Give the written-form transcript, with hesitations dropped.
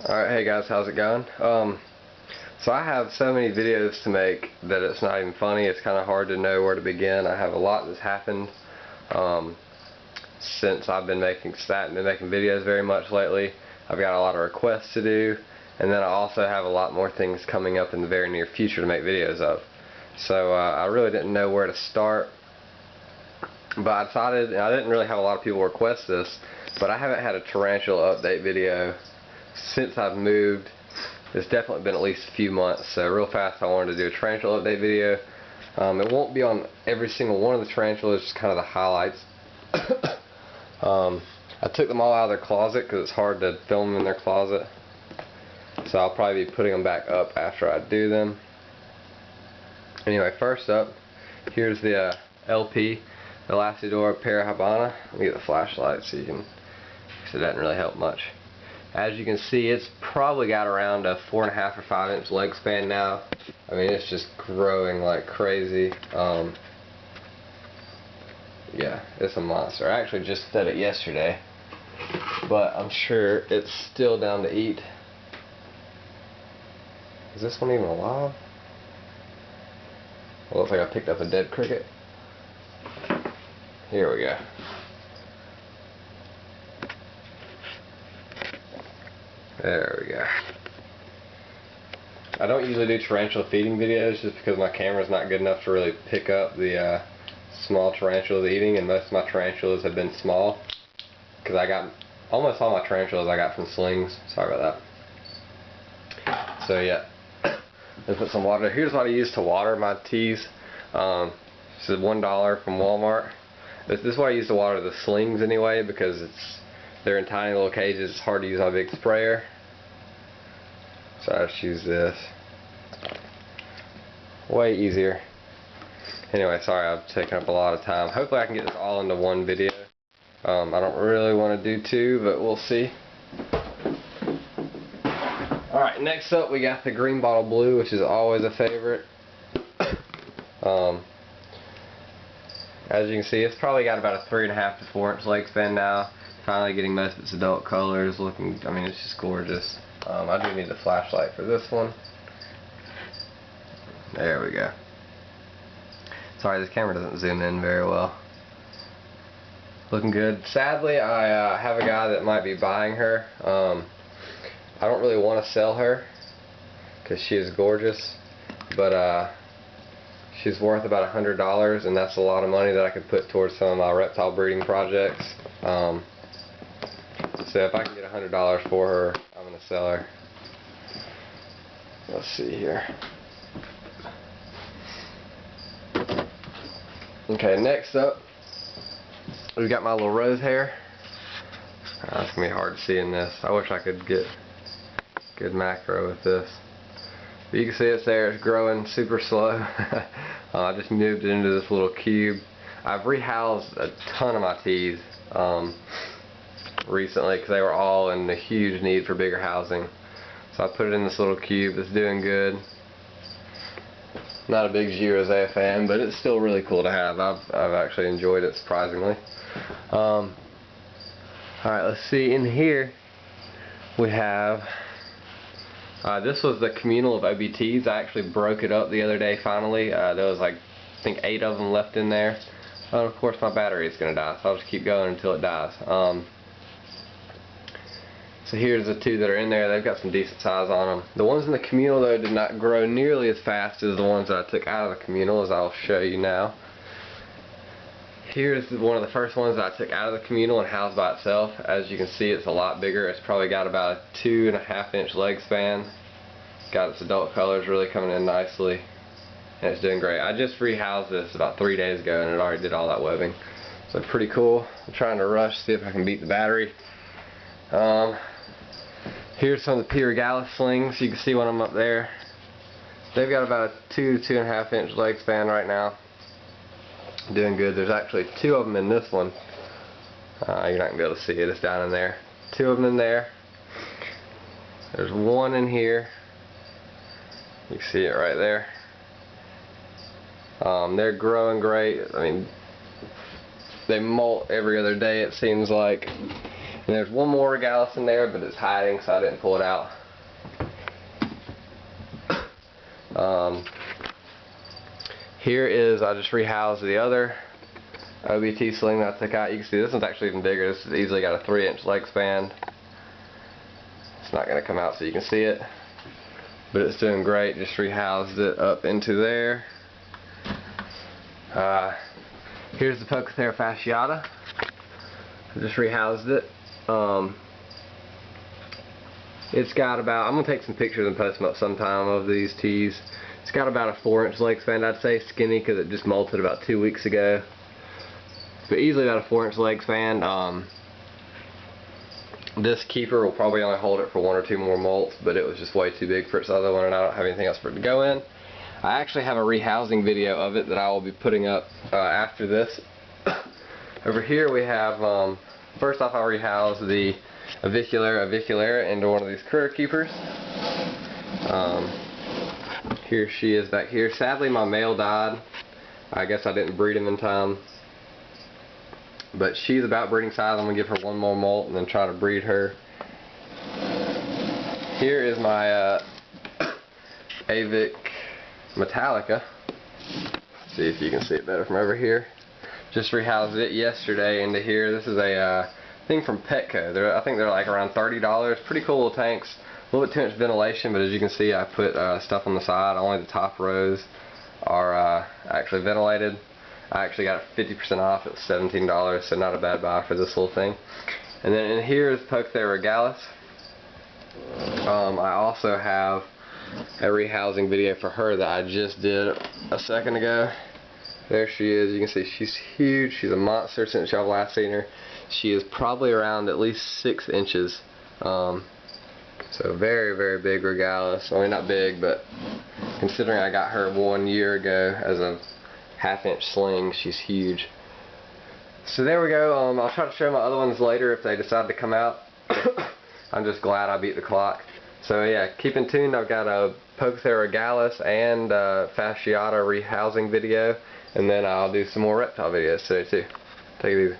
Alright, hey guys, how's it going? So I have so many videos to make that it's not even funny. It's kind of hard to know where to begin. I have a lot that's happened since I've been making videos very much lately. I've got a lot of requests to do, and then I also have a lot more things coming up in the very near future to make videos of. So I really didn't know where to start, but I decided, I didn't really have a lot of people request this, but I haven't had a tarantula update video since I've moved. It's definitely been at least a few months, so real fast I wanted to do a tarantula update video. It won't be on every single one of the tarantulas, just kind of the highlights. I took them all out of their closet because it's hard to film them in their closet, so I'll probably be putting them back up after I do them. Anyway, first up, here's the LP, Elastiodora Parahabana. Let me get the flashlight so you can, because it doesn't really help much. As you can see, it's probably got around a 4.5 or 5 inch leg span now. I mean, it's just growing like crazy. Yeah, it's a monster. I actually just fed it yesterday, but I'm sure it's still down to eat. Is this one even alive? Well, looks like I picked up a dead cricket. Here we go. There we go. I don't usually do tarantula feeding videos just because my camera's not good enough to really pick up the small tarantulas eating, and most of my tarantulas have been small because I got almost all my tarantulas I got from slings. Sorry about that. So yeah, let's put some water. Here's what I use to water my teas. This is $1 from Walmart. This is what I use to water the slings anyway, because they're in tiny little cages. It's hard to use on a big sprayer, so I just use this. Way easier. Anyway, sorry I've taken up a lot of time. Hopefully I can get this all into one video. I don't really want to do two, but we'll see. Alright, next up we got the green bottle blue, which is always a favorite. As you can see, it's probably got about a 3.5 to 4 inch leg span now. Finally getting most of its adult colors looking, I mean, it's just gorgeous. I do need the flashlight for this one. There we go. Sorry, this camera doesn't zoom in very well. Looking good. Sadly, I have a guy that might be buying her. I don't really want to sell her because she is gorgeous, but she's worth about $100, and that's a lot of money that I could put towards some of my reptile breeding projects. So if I can get $100 for her, I'm going to sell her. Let's see here. Okay, next up, we've got my little rose hair. It's going to be hard to see in this. I wish I could get good macro with this. But you can see it's there. It's growing super slow. I just moved it into this little cube. I've rehoused a ton of my teas recently because they were all in a huge need for bigger housing. So I put it in this little cube. It's doing good. Not a big Girosea fan, but it's still really cool to have. I've actually enjoyed it surprisingly. Alright, let's see. In here we have this was the communal of OBTs. I actually broke it up the other day finally. There was like, I think 8 of them left in there. And of course my battery is going to die, so I'll just keep going until it dies. So here's the 2 that are in there. They've got some decent size on them. The ones in the communal though did not grow nearly as fast as the ones that I took out of the communal, as I'll show you now. Here's one of the first ones that I took out of the communal and housed by itself. As you can see, it's a lot bigger. It's probably got about a 2.5 inch leg span. Got its adult colors really coming in nicely, and it's doing great. I just rehoused this about 3 days ago and it already did all that webbing. So pretty cool. I'm trying to rush, see if I can beat the battery. Here's some of the P. regalis slings. You can see one of them up there. They've got about a 2 to 2.5 inch leg span right now. Doing good. There's actually 2 of them in this one. You're not going to be able to see it. It's down in there. 2 of them in there. There's 1 in here. You can see it right there. They're growing great. I mean, they molt every other day, it seems like. And there's one more regalis in there, but it's hiding, so I didn't pull it out. Here is, I just rehoused the other OBT sling that I took out. You can see this one's actually even bigger. This has easily got a 3-inch leg span. It's not going to come out so you can see it, but it's doing great. Just rehoused it up into there. Here's the Pocothera fasciata. I just rehoused it. It's got about, I'm going to take some pictures and post them up sometime of these tees. It's got about a 4-inch leg span. I'd say skinny because it just molted about 2 weeks ago. But easily about a 4-inch leg span. This keeper will probably only hold it for 1 or 2 more molts, but it was just way too big for its other one, and I don't have anything else for it to go in. I actually have a rehousing video of it that I will be putting up after this. Over here we have, first off, I rehoused the avicularia into one of these critter keepers. Here she is back here. Sadly, my male died. I guess I didn't breed him in time. But she's about breeding size. I'm going to give her 1 more molt and then try to breed her. Here is my Avic Metallica. See if you can see it better from over here. Just rehoused it yesterday into here. This is a thing from Petco. I think they're like around $30. Pretty cool little tanks. A little bit too much ventilation, but as you can see, I put stuff on the side. Only the top rows are actually ventilated. I actually got it 50% off. It was $17, so not a bad buy for this little thing. And then in here is Pocothera regalis. I also have a rehousing video for her that I just did a second ago. There she is. You can see she's huge. She's a monster since y'all last seen her. She is probably around at least 6 inches. So very, very big regalis. I mean, not big, but considering I got her 1 year ago as a 1/2-inch sling, she's huge. So there we go. I'll try to show my other ones later if they decide to come out. I'm just glad I beat the clock. So yeah, keep in tune. I've got a Pocothera regalis and fasciata rehousing video, and then I'll do some more reptile videos today too. Take it easy.